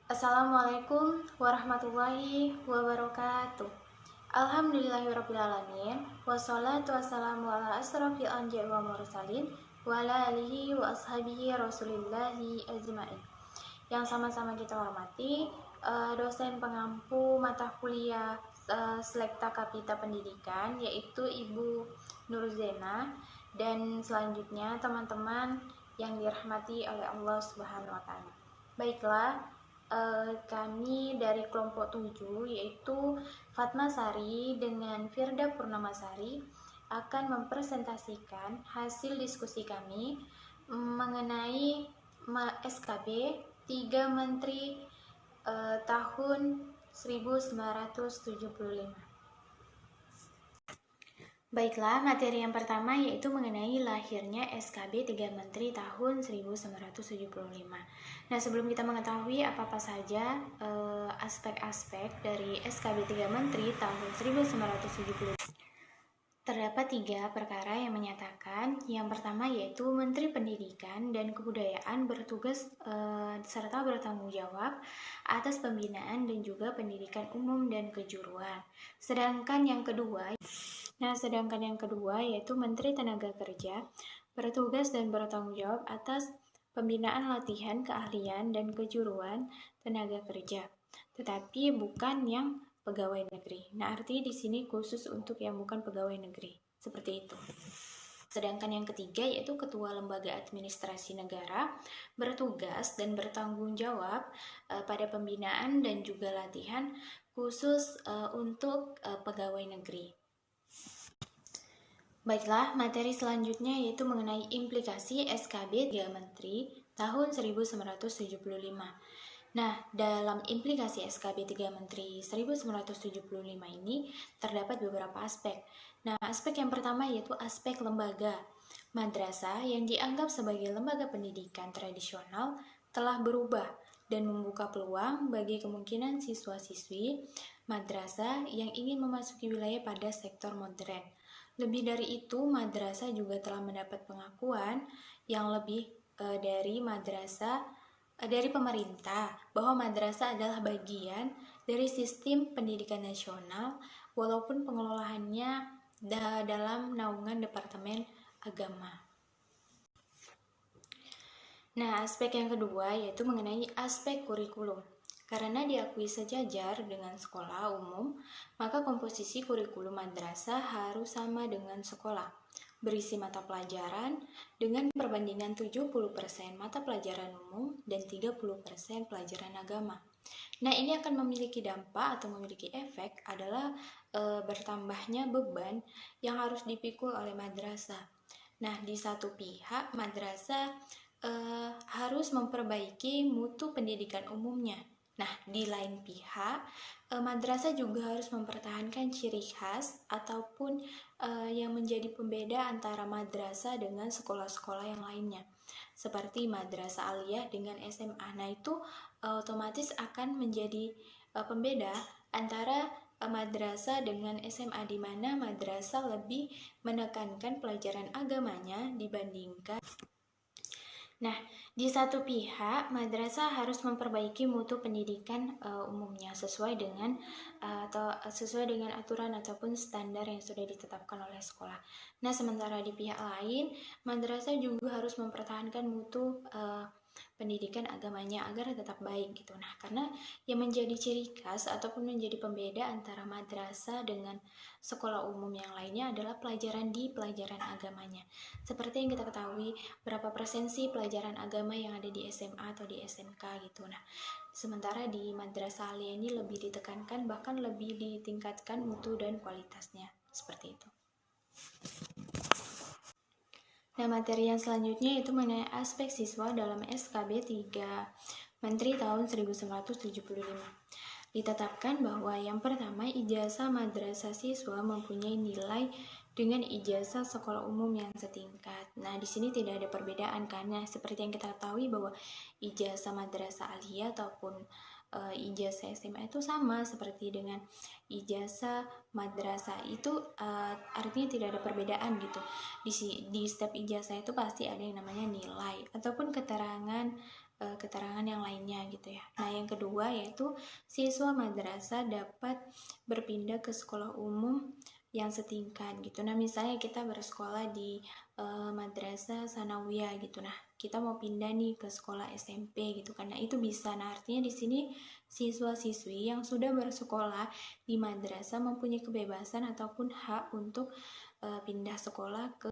Assalamualaikum warahmatullahi wabarakatuh. Alhamdulillahirrabbilalamin. Wassalatu wassalamu ala asrafil anbiya'i wa mursalin wa ala alihi wa ashabihi rasulillahi ajma'in. Yang sama-sama kita hormati dosen pengampu mata kuliah Selekta Kapita Pendidikan, yaitu Ibu Nurzena, dan selanjutnya teman-teman yang dirahmati oleh Allah Subhanahu wa taala. Baiklah, kami dari kelompok 7, yaitu Fatma Sari dengan Firda Purnamasari, akan mempresentasikan hasil diskusi kami mengenai SKB 3 Menteri tahun 1975. Baiklah, materi yang pertama yaitu mengenai lahirnya SKB 3 Menteri tahun 1975. Nah, sebelum kita mengetahui apa-apa saja aspek-aspek dari SKB 3 Menteri tahun 1975, terdapat 3 perkara yang menyatakan. Yang pertama yaitu Menteri Pendidikan dan Kebudayaan bertugas serta bertanggung jawab atas pembinaan dan juga pendidikan umum dan kejuruan. Sedangkan yang kedua yaitu Menteri Tenaga Kerja bertugas dan bertanggung jawab atas pembinaan latihan keahlian dan kejuruan tenaga kerja, tetapi bukan yang pegawai negeri. Nah, artinya di sini khusus untuk yang bukan pegawai negeri. Seperti itu. Sedangkan yang ketiga yaitu Ketua Lembaga Administrasi Negara bertugas dan bertanggung jawab pada pembinaan dan juga latihan khusus untuk pegawai negeri. Baiklah, materi selanjutnya yaitu mengenai implikasi SKB 3 Menteri tahun 1975. Nah, dalam implikasi SKB 3 Menteri 1975 ini terdapat beberapa aspek. Nah, aspek yang pertama yaitu aspek lembaga. Madrasah yang dianggap sebagai lembaga pendidikan tradisional telah berubah dan membuka peluang bagi kemungkinan siswa-siswi madrasah yang ingin memasuki wilayah pada sektor modern. Lebih dari itu, madrasah juga telah mendapat pengakuan yang lebih dari pemerintah bahwa madrasah adalah bagian dari sistem pendidikan nasional walaupun pengelolaannya dalam naungan Departemen Agama. Nah, aspek yang kedua yaitu mengenai aspek kurikulum. Karena diakui sejajar dengan sekolah umum, maka komposisi kurikulum madrasah harus sama dengan sekolah. Berisi mata pelajaran dengan perbandingan 70% mata pelajaran umum dan 30% pelajaran agama. Nah, ini akan memiliki dampak atau memiliki efek adalah bertambahnya beban yang harus dipikul oleh madrasah. Nah, di satu pihak madrasah harus memperbaiki mutu pendidikan umumnya. Nah, di lain pihak, madrasah juga harus mempertahankan ciri khas ataupun yang menjadi pembeda antara madrasah dengan sekolah-sekolah yang lainnya. Seperti madrasah aliyah dengan SMA. Nah, itu otomatis akan menjadi pembeda antara madrasah dengan SMA, di mana madrasah lebih menekankan pelajaran agamanya dibandingkan. Nah, di satu pihak, madrasah harus memperbaiki mutu pendidikan umumnya sesuai dengan aturan ataupun standar yang sudah ditetapkan oleh sekolah. Nah, sementara di pihak lain, madrasah juga harus mempertahankan mutu pendidikan agamanya agar tetap baik gitu. Nah, karena yang menjadi ciri khas ataupun menjadi pembeda antara madrasah dengan sekolah umum yang lainnya adalah pelajaran agamanya. Seperti yang kita ketahui, berapa persen sih pelajaran agama yang ada di SMA atau di SMK gitu. Nah, sementara di madrasah aliyah ini lebih ditekankan, bahkan lebih ditingkatkan mutu dan kualitasnya. Seperti itu. Nah, materi yang selanjutnya itu mengenai aspek siswa dalam SKB 3 Menteri tahun 1975. Ditetapkan bahwa yang pertama, ijazah madrasah siswa mempunyai nilai dengan ijazah sekolah umum yang setingkat. Nah, di sini tidak ada perbedaan karena seperti yang kita ketahui bahwa ijazah madrasah aliyah ataupun ijazah SMA itu sama seperti dengan ijazah madrasah itu, artinya tidak ada perbedaan gitu. Di setiap ijazah itu pasti ada yang namanya nilai ataupun keterangan keterangan yang lainnya gitu ya. Nah, yang kedua yaitu siswa madrasah dapat berpindah ke sekolah umum yang setingkat gitu. Nah, misalnya kita bersekolah di madrasah sanawiyah gitu. Nah, kita mau pindah nih ke sekolah SMP gitu kan. Nah, itu bisa. Nah, artinya di sini siswa-siswi yang sudah bersekolah di madrasah mempunyai kebebasan ataupun hak untuk pindah sekolah ke.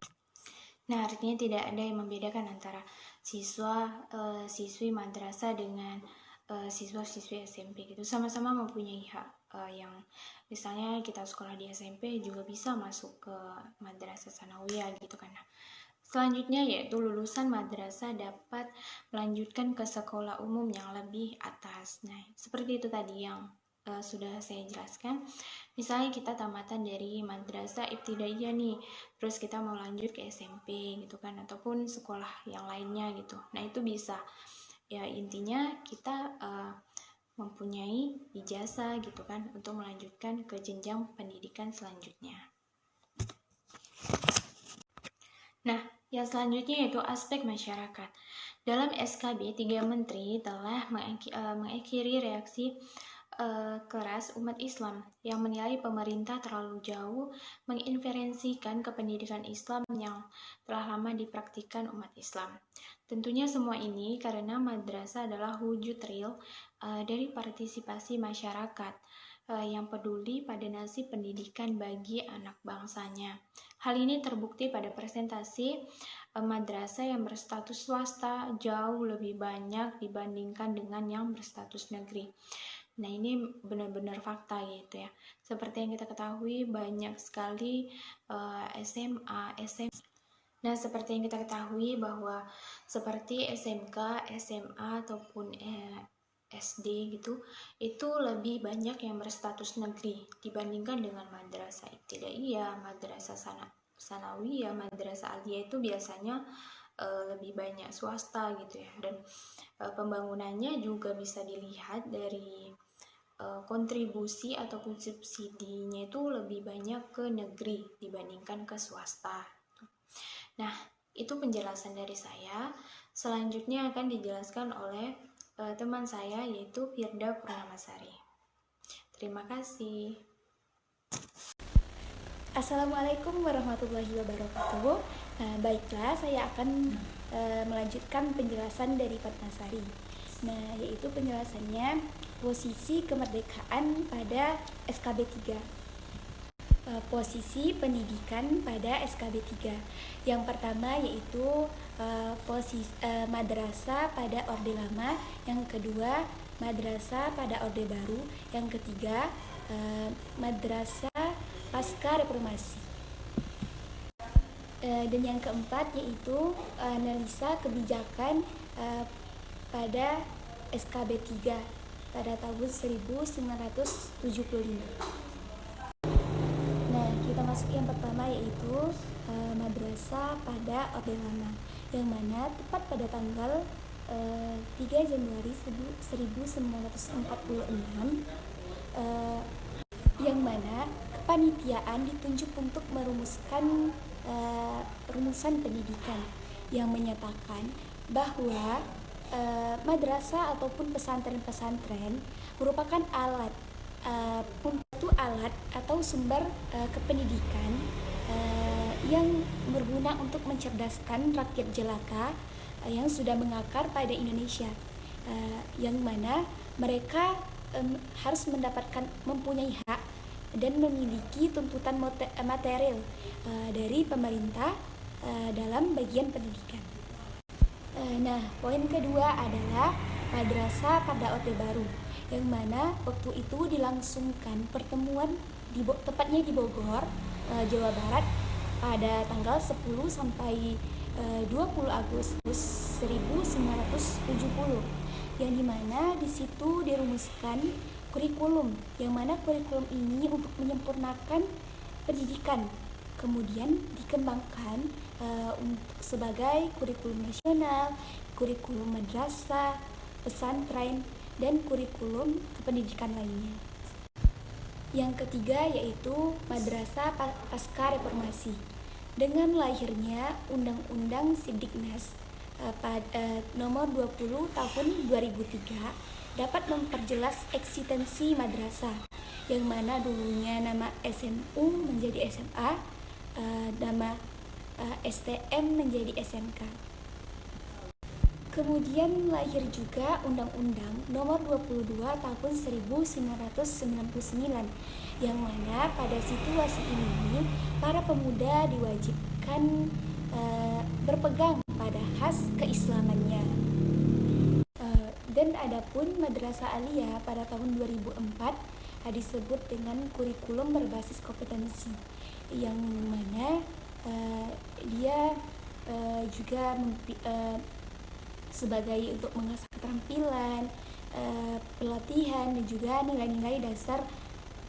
Nah, artinya tidak ada yang membedakan antara siswi madrasah dengan siswa-siswi SMP gitu. Sama-sama mempunyai hak yang misalnya kita sekolah di SMP juga bisa masuk ke madrasah sanawiyah gitu kan. Nah, selanjutnya yaitu lulusan madrasah dapat melanjutkan ke sekolah umum yang lebih atas. Nah, seperti itu tadi yang sudah saya jelaskan. Misalnya kita tamatan dari madrasah ibtidaiyah nih, terus kita mau lanjut ke SMP gitu kan, ataupun sekolah yang lainnya gitu. Nah, itu bisa. Ya, intinya kita mempunyai ijazah gitu kan untuk melanjutkan ke jenjang pendidikan selanjutnya. Nah, yang selanjutnya yaitu aspek masyarakat. Dalam SKB, 3 menteri telah mengakhiri reaksi keras umat Islam yang menilai pemerintah terlalu jauh mengintervensikan ke pendidikan Islam yang telah lama dipraktikkan umat Islam. Tentunya semua ini karena madrasah adalah wujud real dari partisipasi masyarakat yang peduli pada nasib pendidikan bagi anak bangsanya. Hal ini terbukti pada presentasi madrasah yang berstatus swasta jauh lebih banyak dibandingkan dengan yang berstatus negeri. Nah, ini benar-benar fakta gitu ya. Seperti yang kita ketahui banyak sekali SMA, SMP. Nah, seperti yang kita ketahui bahwa seperti SMK, SMA ataupun SD gitu, itu lebih banyak yang berstatus negeri dibandingkan dengan madrasah ibtidaiyah, madrasah sanawiyah, madrasah aliyah itu biasanya lebih banyak swasta gitu ya. Dan pembangunannya juga bisa dilihat dari kontribusi ataupun subsidinya itu lebih banyak ke negeri dibandingkan ke swasta. Nah, itu penjelasan dari saya. Selanjutnya akan dijelaskan oleh teman saya yaitu Firda Purnamasari. Terima kasih. Assalamualaikum warahmatullahi wabarakatuh. Baiklah, saya akan melanjutkan penjelasan dari Fatnasari. Nah, yaitu penjelasannya posisi kemerdekaan pada SKB 3. Posisi pendidikan pada SKB 3. Yang pertama yaitu posisi madrasah pada Orde Lama, yang kedua madrasah pada Orde Baru, yang ketiga madrasah pasca reformasi. Dan yang keempat yaitu analisa kebijakan pada SKB 3 pada tahun 1975. Nah, kita masuk yang pertama yaitu madrasah pada Orde Lama, yang mana tepat pada tanggal 3 Januari 1946 yang mana kepanitiaan ditunjuk untuk merumuskan rumusan pendidikan yang menyatakan bahwa madrasah ataupun pesantren-pesantren merupakan alat atau sumber kependidikan yang berguna untuk mencerdaskan rakyat jelata yang sudah mengakar pada Indonesia, yang mana mereka harus mempunyai hak dan memiliki tuntutan material dari pemerintah dalam bagian pendidikan. Nah, poin kedua adalah madrasah pada Orde Baru, yang mana waktu itu dilangsungkan pertemuan tepatnya di Bogor, Jawa Barat pada tanggal 10 sampai 20 Agustus 1970, yang dimana di situ dirumuskan kurikulum, yang mana kurikulum ini untuk menyempurnakan pendidikan kemudian dikembangkan untuk sebagai kurikulum nasional, kurikulum madrasah, pesantren, dan kurikulum kependidikan lainnya. Yang ketiga yaitu madrasah pasca reformasi. Dengan lahirnya Undang-Undang Sidiknas nomor 20 tahun 2003 dapat memperjelas eksistensi madrasah, yang mana dulunya nama SMU menjadi SMA, nama STM menjadi SMK. Kemudian lahir juga Undang-Undang Nomor 22 Tahun 1999, yang mana pada situasi ini para pemuda diwajibkan berpegang pada khas keislamannya. Dan adapun Madrasah Aliyah pada tahun 2004 disebut dengan kurikulum berbasis kompetensi, yang mana dia juga sebagai untuk mengasah keterampilan, pelatihan, dan juga nilai-nilai dasar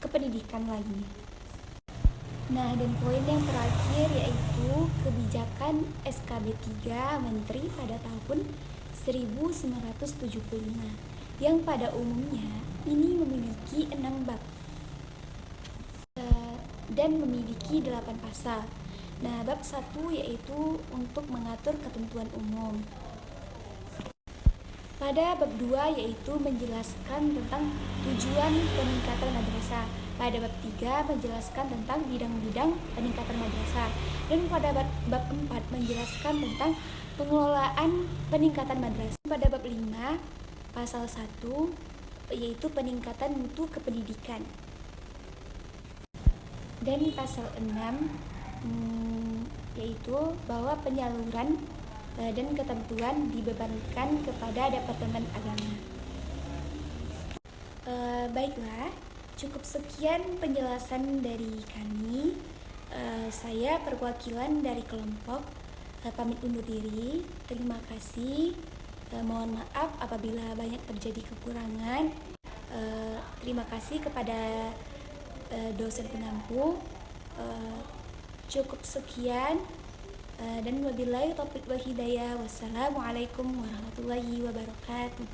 kependidikan lainnya. Nah, dan poin yang terakhir yaitu kebijakan SKB 3 Menteri pada tahun 1975, yang pada umumnya ini memiliki 6 bab dan memiliki 8 pasal. Nah, bab 1 yaitu untuk mengatur ketentuan umum. Pada bab 2 yaitu menjelaskan tentang tujuan peningkatan madrasah. Pada bab 3 menjelaskan tentang bidang-bidang peningkatan madrasah. Dan pada bab 4 menjelaskan tentang pengelolaan peningkatan madrasah. Pada bab 5 pasal 1 yaitu peningkatan mutu kependidikan. Dan pasal 6 yaitu bahwa penyaluran dan ketentuan dibebankan kepada Departemen Agama. Baiklah, cukup sekian penjelasan dari kami. Saya perwakilan dari kelompok pamit undur diri. Terima kasih. Mohon maaf apabila banyak terjadi kekurangan. Terima kasih kepada dosen pengampu. Cukup sekian. Dan wabillahi taufiq wal hidayah. Wassalamualaikum warahmatullahi wabarakatuh.